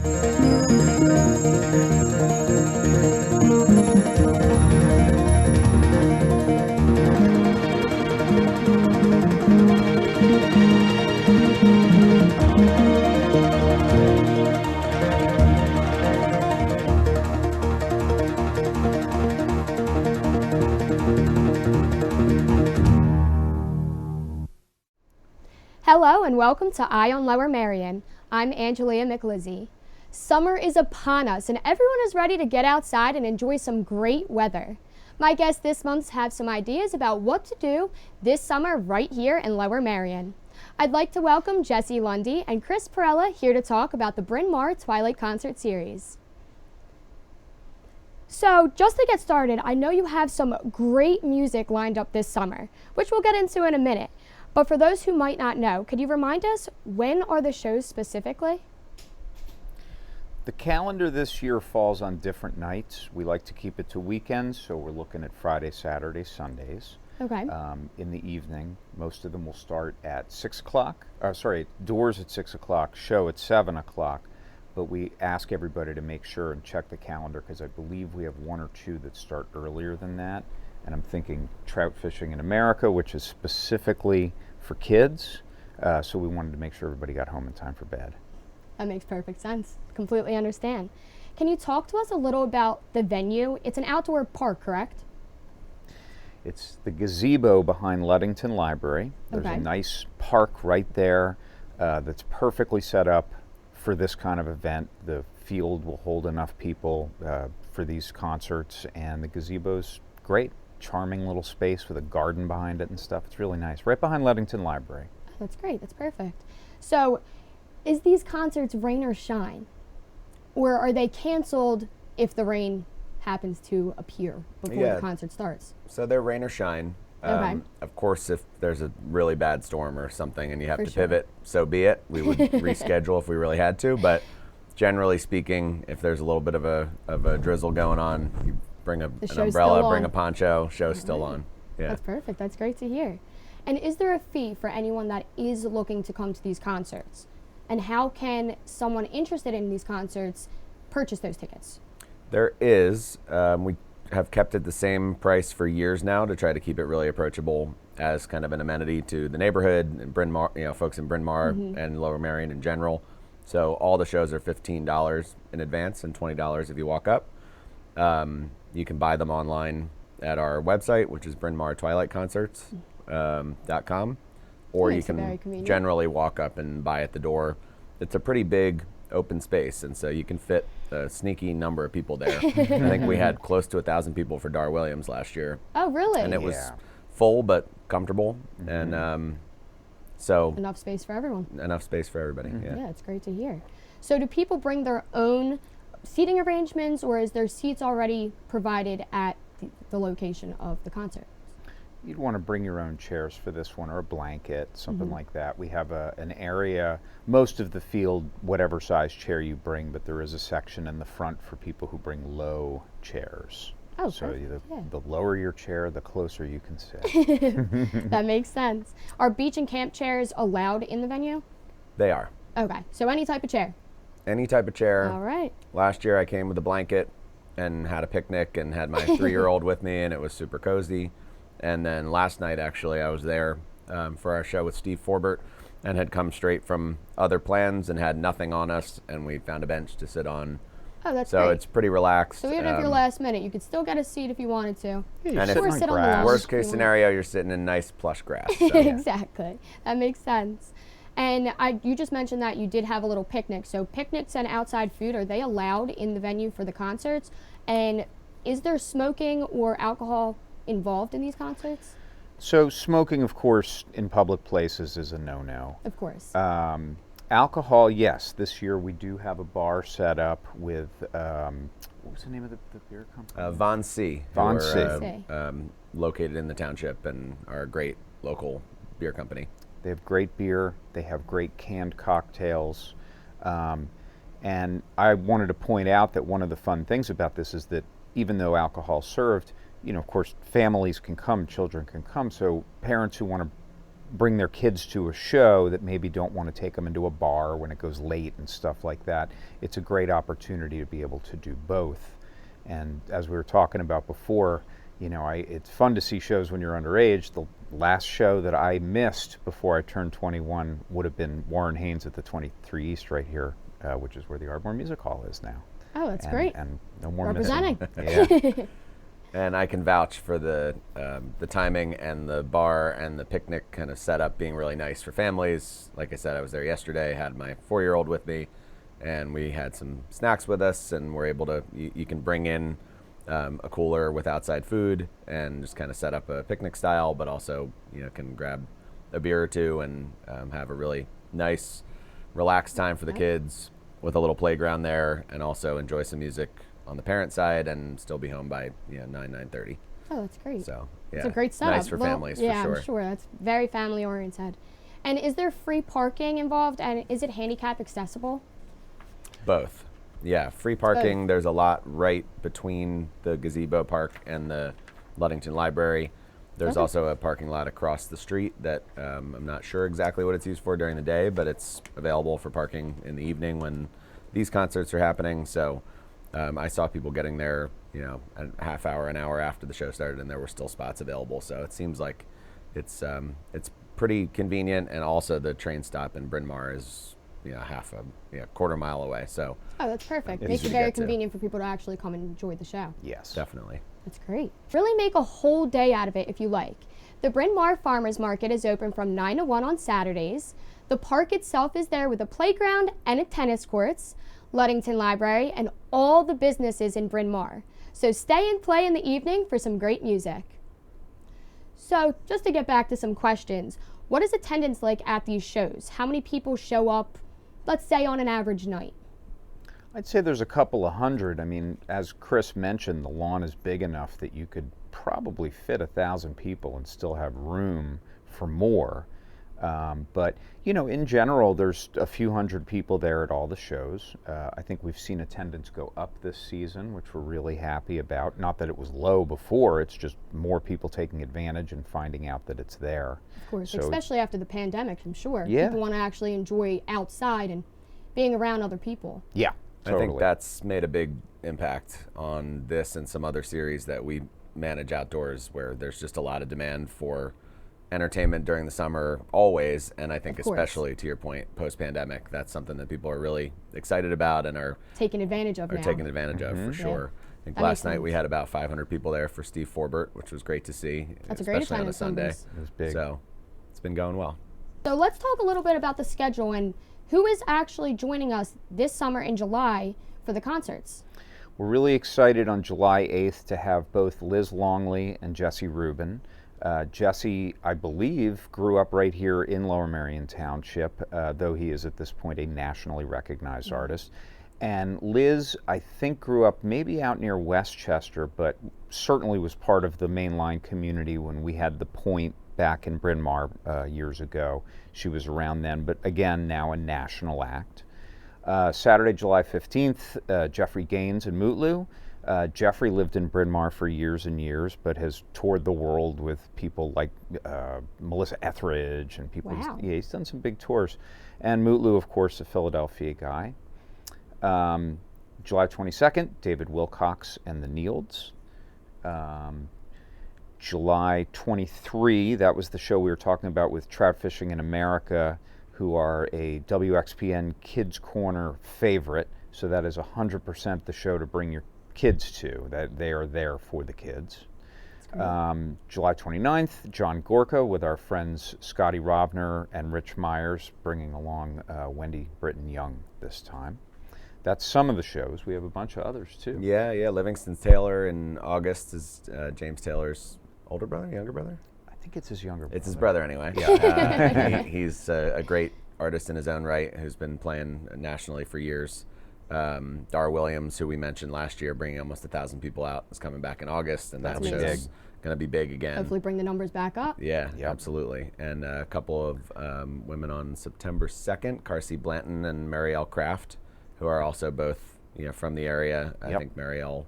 Hello and welcome to Eye on Lower Merion. I'm Angelia Micalizzi. Summer is upon us and everyone is ready to get outside and enjoy some great weather. My guests this month have some ideas about what to do this summer right here in Lower Merion. I'd like to welcome Jesse Lundy and Chris Perella here to talk about the Bryn Mawr Twilight concert series. So just to get started, I know you have some great music lined up this summer, which we'll get into in a minute. But for those who might not know, could you remind us when are the shows specifically? The calendar this year falls on different nights. We like to keep it to weekends, so we're looking at Friday, Saturday, Sundays. Okay. In the evening. Most of them will start at 6 o'clock. Doors at 6 o'clock, show at 7 o'clock. But we ask everybody to make sure and check the calendar because I believe we have one or two that start earlier than that. And I'm thinking Trout Fishing in America, which is specifically for kids. So we wanted to make sure everybody got home in time for bed. That makes perfect sense. Completely understand. Can you talk to us a little about the venue? It's an outdoor park, correct? It's the gazebo behind Ludington Library. There's a nice park right there that's perfectly set up for this kind of event. The field will hold enough people for these concerts, and the gazebo's great. Charming little space with a garden behind it and stuff. It's really nice. Right behind Ludington Library. Oh, that's great. That's perfect. So, is these concerts rain or shine? Or are they canceled if the rain happens to appear before the concert starts? So they're rain or shine. Okay. Of course, if there's a really bad storm or something and you have to pivot, so be it. We would reschedule if we really had to. But generally speaking, if there's a little bit of a drizzle going on, you bring an umbrella, bring a poncho, show's still on. Yeah. That's perfect. That's great to hear. And is there a fee for anyone that is looking to come to these concerts? And how can someone interested in these concerts purchase those tickets? There is. We have kept it the same price for years now to try to keep it really approachable as kind of an amenity to the neighborhood and Bryn Mawr, folks in Bryn Mawr and Lower Merion in general. So all the shows are $15 in advance and $20 if you walk up. You can buy them online at our website, which is brynmawrtwilightconcerts.com, or you can generally walk up and buy at the door. It's a pretty big open space, and so you can fit a sneaky number of people there. I think we had close to 1,000 people for Dar Williams last year. Oh, really? And it was full but comfortable, and so enough space for everyone. Enough space for everybody. Yeah, it's great to hear. So do people bring their own seating arrangements, or is there seats already provided at the location of the concert? You'd want to bring your own chairs for this one, or a blanket, something like that. We have an area, most of the field, whatever size chair you bring, but there is a section in the front for people who bring low chairs. Oh, so the lower your chair, the closer you can sit. That makes sense. Are beach and camp chairs allowed in the venue? They are. Okay, so any type of chair? Any type of chair. All right. Last year I came with a blanket and had a picnic and had my 3-year-old with me, and it was super cozy. And then last night, actually, I was there for our show with Steve Forbert and had come straight from other plans and had nothing on us, and we found a bench to sit on. Oh, that's great. So it's pretty relaxed. So even if you're last minute, you could still get a seat if you wanted to. Yeah, and sit on sit on grass. the worst case scenario, you're sitting in nice plush grass. So. Exactly. That makes sense. And you just mentioned that you did have a little picnic. So picnics and outside food, are they allowed in the venue for the concerts? And is there smoking or alcohol involved in these concerts? So smoking, of course, in public places is a no-no. Of course. Alcohol, yes. This year we do have a bar set up with, what was the name of the beer company? Von C. Von C. Located in the township and are a great local beer company. They have great beer. They have great canned cocktails. And I wanted to point out that one of the fun things about this is that even though alcohol is served, of course, families can come, children can come. So parents who want to bring their kids to a show that maybe don't want to take them into a bar when it goes late and stuff like that. It's a great opportunity to be able to do both. And as we were talking about before, it's fun to see shows when you're underage. The last show that I missed before I turned 21 would have been Warren Haynes at the 23 East right here, which is where the Ardmore Music Hall is now. Oh, that's great. And no more representing. missing. Yeah. And I can vouch for the timing and the bar and the picnic kind of setup being really nice for families. Like I said, I was there yesterday, had my 4-year-old with me, and we had some snacks with us, and we're able to, you can bring in a cooler with outside food and just kind of set up a picnic style, but also, can grab a beer or two and have a really nice, relaxed time for the kids with a little playground there, and also enjoy some music on the parent side and still be home by 9:30. Oh, that's great. So it's a great setup. Nice for families, for sure. I'm sure that's very family oriented. And is there free parking involved, and is it handicap accessible? Both. Yeah, free parking. There's a lot right between the gazebo park and the Ludington Library. There's also a parking lot across the street that I'm not sure exactly what it's used for during the day, but it's available for parking in the evening when these concerts are happening. So I saw people getting there, a half hour, an hour after the show started, and there were still spots available. So it seems like it's pretty convenient, and also the train stop in Bryn Mawr is quarter mile away. So that's perfect. Makes it very convenient for people to actually come and enjoy the show. Yes, definitely. That's great. Really make a whole day out of it if you like. The Bryn Mawr Farmers Market is open from 9 to 1 on Saturdays. The park itself is there with a playground and a tennis courts, Ludington Library, and all the businesses in Bryn Mawr. So stay and play in the evening for some great music. So just to get back to some questions, what is attendance like at these shows? How many people show up, let's say, on an average night? I'd say there's a couple of hundred. I mean, as Chris mentioned, the lawn is big enough that you could probably fit 1,000 people and still have room for more. But, in general, there's a few hundred people there at all the shows. I think we've seen attendance go up this season, which we're really happy about. Not that it was low before, it's just more people taking advantage and finding out that it's there. Of course, so especially after the pandemic, I'm sure. Yeah. People want to actually enjoy outside and being around other people. Yeah, totally. I think that's made a big impact on this and some other series that we manage outdoors, where there's just a lot of demand for entertainment during the summer always, and I think especially to your point, post-pandemic, that's something that people are really excited about and are taking advantage of now. Taking advantage of, for sure. I think last night we had about 500 people there for Steve Forbert, which was great to see. That's a great especially on a Sunday. Numbers. It was big. So it's been going well. So let's talk a little bit about the schedule and who is actually joining us this summer in July for the concerts. We're really excited on July 8th to have both Liz Longley and Jesse Rubin. Jesse, I believe, grew up right here in Lower Merion Township, though he is at this point a nationally recognized artist. And Liz, I think, grew up maybe out near Westchester, but certainly was part of the mainline community when we had the Point back in Bryn Mawr years ago. She was around then, but again, now a national act. Saturday, July 15th, Jeffrey Gaines and Mootloo. Jeffrey lived in Bryn Mawr for years and years, but has toured the world with people like Melissa Etheridge and people. Wow. He's done some big tours. And Mootloo, of course, a Philadelphia guy. July 22nd, David Wilcox and the Neilds. July 23, that was the show we were talking about with Trout Fishing in America, who are a WXPN Kids Corner favorite. So that is 100% the show to bring your kids to, that they are there for the kids. July 29th, John Gorka with our friends Scotty Robner and Rich Myers, bringing along Wendy Britton Young this time. That's some of the shows. We have a bunch of others too. Yeah. Livingston Taylor in August is James Taylor's older brother, younger brother? I think it's his younger brother. It's his brother anyway. Yeah. He's a great artist in his own right who's been playing nationally for years. Dar Williams, who we mentioned last year, bringing almost 1,000 people out, is coming back in August, and that show's going to be big again. Hopefully bring the numbers back up. Yeah, absolutely. And a couple of women on September 2nd, Carsey Blanton and Marielle Kraft, who are also both from the area. I think Marielle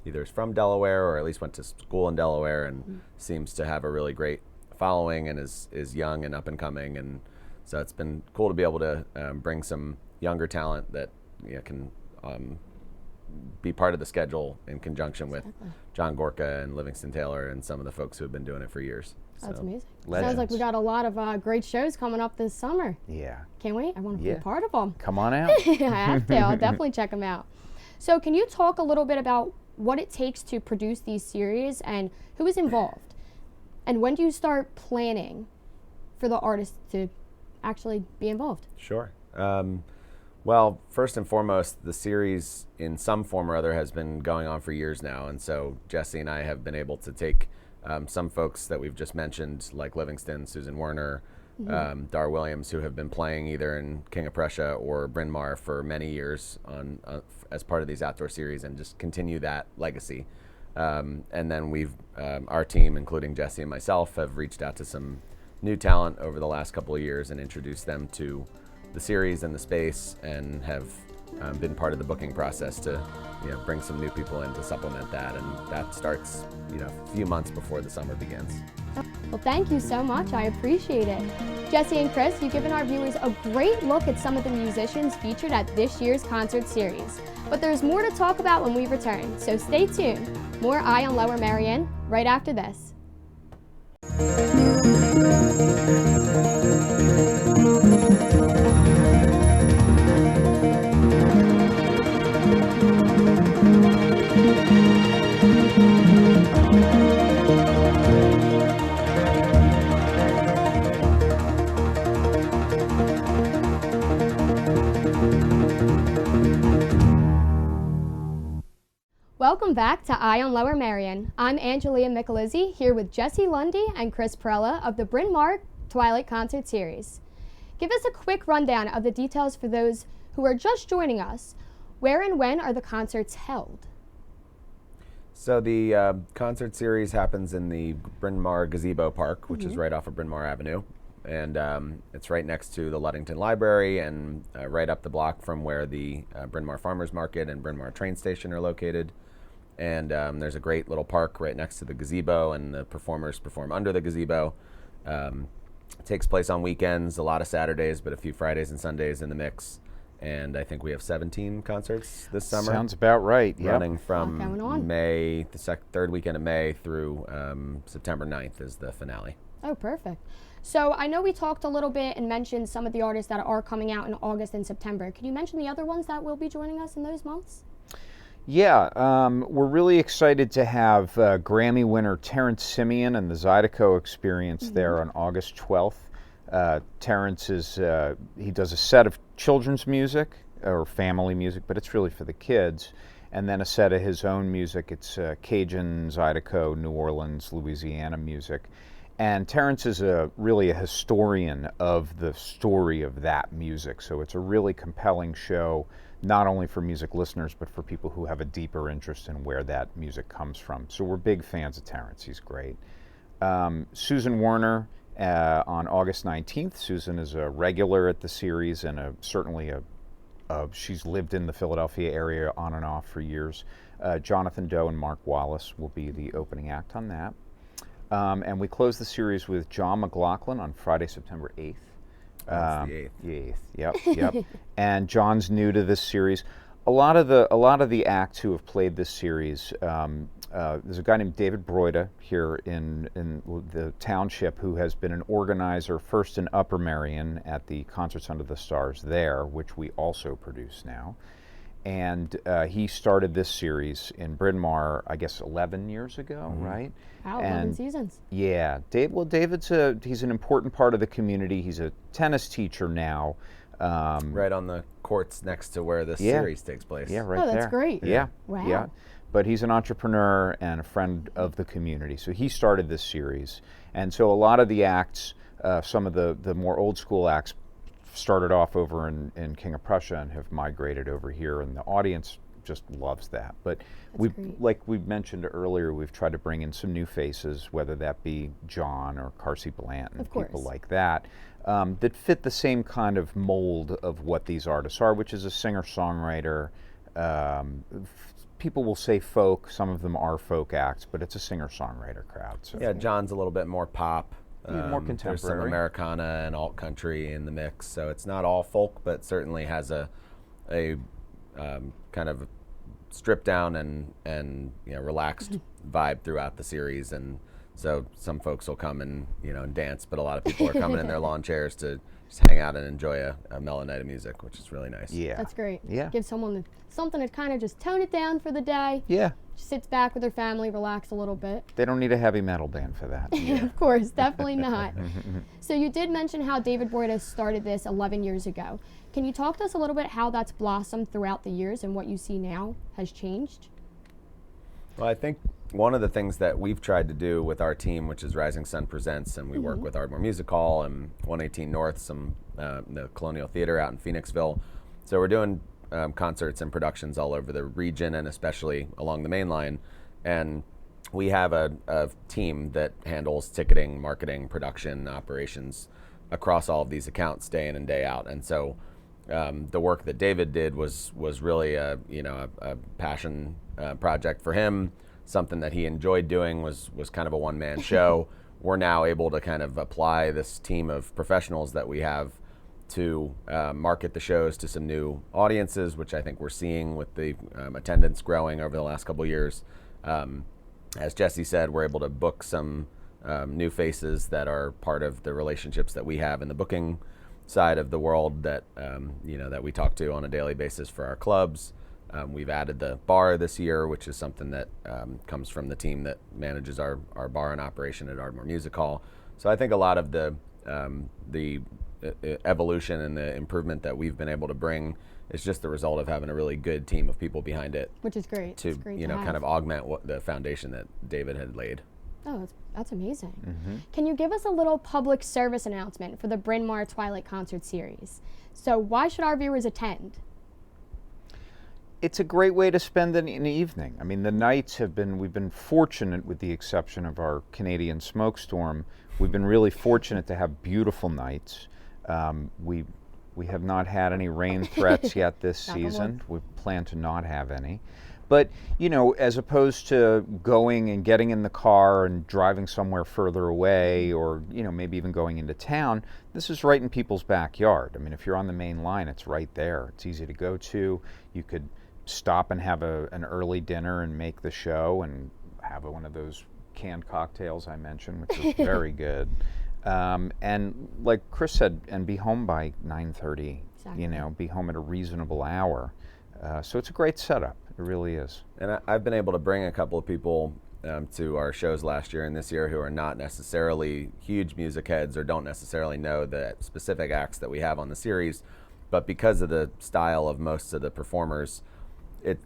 either is from Delaware or at least went to school in Delaware and seems to have a really great following and is young and up and coming, and so it's been cool to be able to bring some younger talent that can be part of the schedule in conjunction with John Gorka and Livingston Taylor and some of the folks who have been doing it for years. That's amazing. Legends. Sounds like we got a lot of great shows coming up this summer. Yeah. Can't wait. I want to be a part of them. Come on out. I have to. I'll definitely check them out. So can you talk a little bit about what it takes to produce these series and who is involved? And when do you start planning for the artists to actually be involved? Sure. Well, first and foremost, the series in some form or other has been going on for years now, and so Jesse and I have been able to take some folks that we've just mentioned, like Livingston, Susan Werner, Dar Williams, who have been playing either in King of Prussia or Bryn Mawr for many years as part of these outdoor series, and just continue that legacy. And then we've, our team, including Jesse and myself, have reached out to some new talent over the last couple of years and introduced them to the series and the space, and have been part of the booking process to bring some new people in to supplement that, and that starts a few months before the summer begins. Well, thank you so much. I appreciate it. Jesse and Chris, you've given our viewers a great look at some of the musicians featured at this year's concert series. But there's more to talk about when we return, so stay tuned. More Eye on Lower Merion right after this. Welcome back to Eye on Lower Merion. I'm Angelia Micalizzi, here with Jesse Lundy and Chris Perella of the Bryn Mawr Twilight Concert Series. Give us a quick rundown of the details for those who are just joining us. Where and when are the concerts held? So the concert series happens in the Bryn Mawr Gazebo Park, which is right off of Bryn Mawr Avenue. And it's right next to the Ludington Library and right up the block from where the Bryn Mawr Farmers Market and Bryn Mawr train station are located. And there's a great little park right next to the gazebo, and the performers perform under the gazebo. It takes place on weekends, a lot of Saturdays, but a few Fridays and Sundays in the mix. And I think we have 17 concerts this summer. Sounds about right. Running from May, the third weekend of May through September 9th is the finale. Oh, perfect. So I know we talked a little bit and mentioned some of the artists that are coming out in August and September. Can you mention the other ones that will be joining us in those months? Yeah, we're really excited to have Grammy winner Terrence Simeon and the Zydeco Experience there on August 12th. Terrence he does a set of children's music or family music, but it's really for the kids, and then a set of his own music. It's Cajun, Zydeco, New Orleans, Louisiana music. And Terrence is really a historian of the story of that music, so it's a really compelling show, not only for music listeners, but for people who have a deeper interest in where that music comes from. So we're big fans of Terrence. He's great. Susan Werner on August 19th. Susan is a regular at the series and certainly she's lived in the Philadelphia area on and off for years. Jonathan Doe and Mark Wallace will be the opening act on that. And we close the series with John McLaughlin on Friday, September 8th. That's the 8th. The 8th, yep. And John's new to this series. A lot of the acts who have played this series, there's a guy named David Broida here in the township who has been an organizer first in Upper Merion at the Concerts Under the Stars there, which we also produce now. And he started this series in Bryn Mawr, I guess 11 years ago, right? Wow, 11 seasons. Yeah. David's he's an important part of the community. He's a tennis teacher now. Right on the courts next to where this series takes place. Yeah, right there. Oh, that's great. Yeah. Wow. Yeah. But he's an entrepreneur and a friend of the community. So he started this series. And so a lot of the acts, some of the more old school acts, started off over in King of Prussia and have migrated over here, and the audience just loves that. But like we mentioned earlier, we've tried to bring in some new faces, whether that be John or Carsey Blanton, people like that, that fit the same kind of mold of what these artists are, which is a singer-songwriter. People will say folk, some of them are folk acts, but it's a singer-songwriter crowd. So. Yeah, John's a little bit more pop. More There's some contemporary. Americana and alt country in the mix, so it's not all folk, but certainly has a kind of stripped down and relaxed vibe throughout the series. And so some folks will come and and dance, but a lot of people are coming in their lawn chairs to just hang out and enjoy a mellow night of music, which is really nice. Yeah. That's great. Yeah. Give someone something to kind of just tone it down for the day. Yeah. Sits back with their family, relax a little bit. They don't need a heavy metal band for that. Of course, definitely not. So you did mention how David Boyd started this 11 years ago. Can you talk to us a little bit how that's blossomed throughout the years and what you see now has changed? Well, I think one of the things that we've tried to do with our team, which is Rising Sun Presents, and we work with Ardmore Music Hall and 118 North, the Colonial Theater out in Phoenixville. So we're doing concerts and productions all over the region and especially along the main line. And we have a team that handles ticketing, marketing, production, operations across all of these accounts day in and day out. And so the work that David did was really a passion project for him. Something that he enjoyed doing was kind of a one-man show. We're now able to kind of apply this team of professionals that we have to market the shows to some new audiences, which I think we're seeing with the attendance growing over the last couple of years. As Jesse said, we're able to book some new faces that are part of the relationships that we have in the booking side of the world that that we talk to on a daily basis for our clubs. We've added the bar this year, which is something that comes from the team that manages our bar and operation at Ardmore Music Hall. So I think a lot of the evolution and the improvement that we've been able to bring is just the result of having a really good team of people behind it. Which is great. To kind of augment the foundation that David had laid. Oh, that's amazing. Can you give us a little public service announcement for the Bryn Mawr Twilight concert series? So why should our viewers attend? It's a great way to spend an evening. I mean, the nights we've been fortunate, with the exception of our Canadian Smokestorm, we've been really fortunate to have beautiful nights. We have not had any rain threats yet this season. We plan to not have any. But, as opposed to going and getting in the car and driving somewhere further away or, maybe even going into town, this is right in people's backyard. I mean, if you're on the main line, it's right there. It's easy to go to. You could stop and have an early dinner and make the show and have one of those canned cocktails I mentioned, which is very good. And like Chris said, and be home by 9:30, Exactly. Be home at a reasonable hour. So it's a great setup. It really is. And I've been able to bring a couple of people to our shows last year and this year who are not necessarily huge music heads or don't necessarily know the specific acts that we have on the series, but because of the style of most of the performers,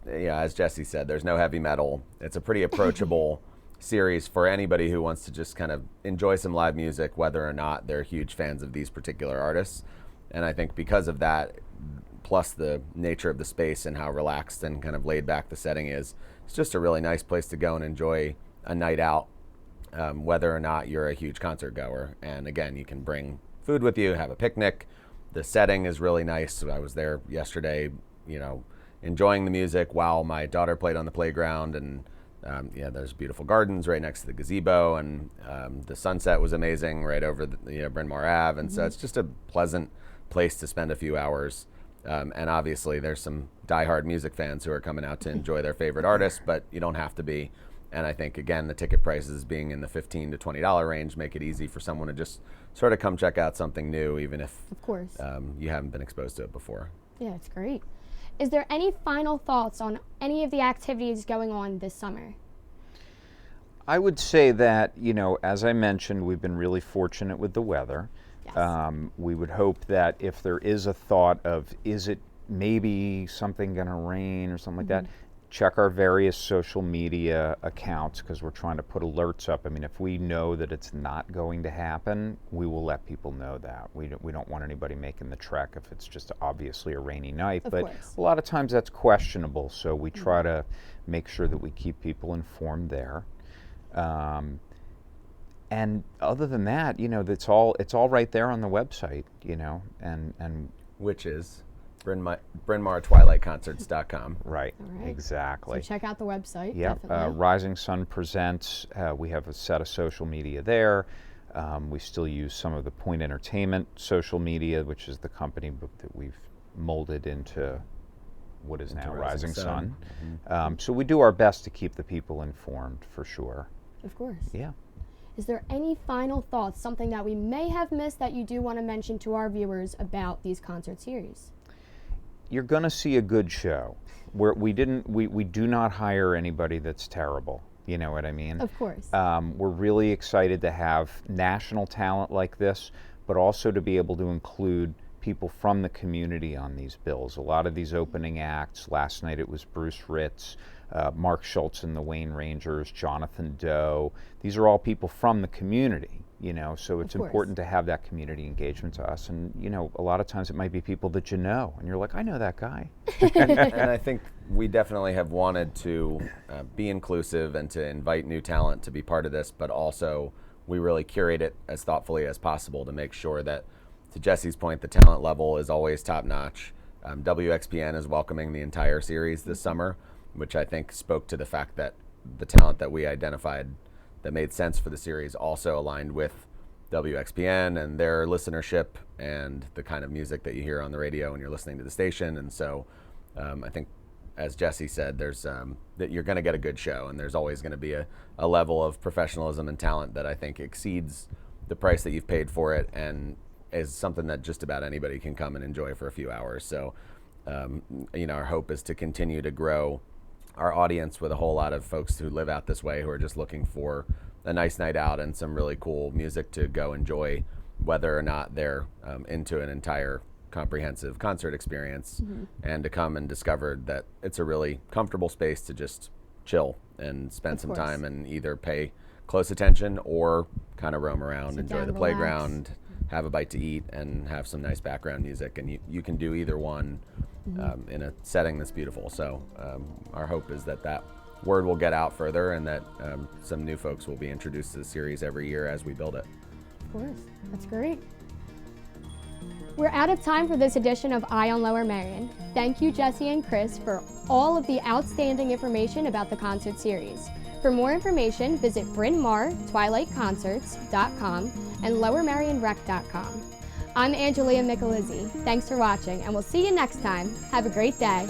as Jesse said, there's no heavy metal. It's a pretty approachable series for anybody who wants to just kind of enjoy some live music, whether or not they're huge fans of these particular artists. And I think because of that, plus the nature of the space and how relaxed and kind of laid back the setting is, it's just a really nice place to go and enjoy a night out, whether or not you're a huge concert goer. And again, you can bring food with you, have a picnic. The setting is really nice. So I was there yesterday, enjoying the music while my daughter played on the playground, and there's beautiful gardens right next to the gazebo, and the sunset was amazing right over the Bryn Mawr Ave, and so it's just a pleasant place to spend a few hours. And obviously there's some diehard music fans who are coming out to enjoy their favorite artists, but you don't have to be. And I think, again, the ticket prices being in the $15 to $20 range make it easy for someone to just sort of come check out something new, even if Of course. you haven't been exposed to it before. Yeah, it's great. Is there any final thoughts on any of the activities going on this summer? I would say that, as I mentioned, we've been really fortunate with the weather. Yes. We would hope that if there is a thought of, is it maybe something going to rain or something like that, check our various social media accounts, because we're trying to put alerts up. I mean, if we know that it's not going to happen, we will let people know that. We don't want anybody making the trek if it's just obviously a rainy night. Of but course. a lot of times that's questionable, so we try to make sure that we keep people informed there. And other than that, it's all right there on the website, and Which is BrynMawrTwilightConcerts.com. right, All right. exactly. So check out the website. Yep. Definitely. Rising Sun Presents. We have a set of social media there. We still use some of the Point Entertainment social media, which is the company that we've molded into what is now Rising Sun. So we do our best to keep the people informed, for sure. Of course. Yeah. Is there any final thoughts, something that we may have missed that you do want to mention to our viewers about these concert series? You're going to see a good show. We do not hire anybody that's terrible. You know what I mean? Of course. We're really excited to have national talent like this, but also to be able to include people from the community on these bills. A lot of these opening acts, last night it was Bruce Ritz, Mark Schultz and the Wayne Rangers, Jonathan Doe. These are all people from the community, you know, so it's important to have that community engagement to us. And, you know, a lot of times it might be people that you know, and you're like, I know that guy. And I think we definitely have wanted to be inclusive and to invite new talent to be part of this, but also we really curate it as thoughtfully as possible to make sure that, to Jesse's point, the talent level is always top notch. WXPN is welcoming the entire series this summer, which I think spoke to the fact that the talent that we identified that made sense for the series also aligned with WXPN and their listenership and the kind of music that you hear on the radio when you're listening to the station. And so I think, as Jesse said, there's that you're going to get a good show, and there's always going to be a level of professionalism and talent that I think exceeds the price that you've paid for it, and is something that just about anybody can come and enjoy for a few hours. So, you know, our hope is to continue to grow our audience with a whole lot of folks who live out this way, who are just looking for a nice night out and some really cool music to go enjoy, whether or not they're into an entire comprehensive concert experience, and to come and discover that it's a really comfortable space to just chill and spend some time and either pay close attention or kind of roam around, enjoy the playground, have a bite to eat, and have some nice background music. And you can do either one in a setting that's beautiful. So our hope is that that word will get out further, and that some new folks will be introduced to the series every year as we build it. Of course. That's great. We're out of time for this edition of Eye on Lower Merion. Thank you, Jesse and Chris, for all of the outstanding information about the concert series. For more information, visit Bryn Mawr, TwilightConcerts.com, and LowerMerionRec.com. I'm Angelia Micalizzi. Thanks for watching, and we'll see you next time. Have a great day.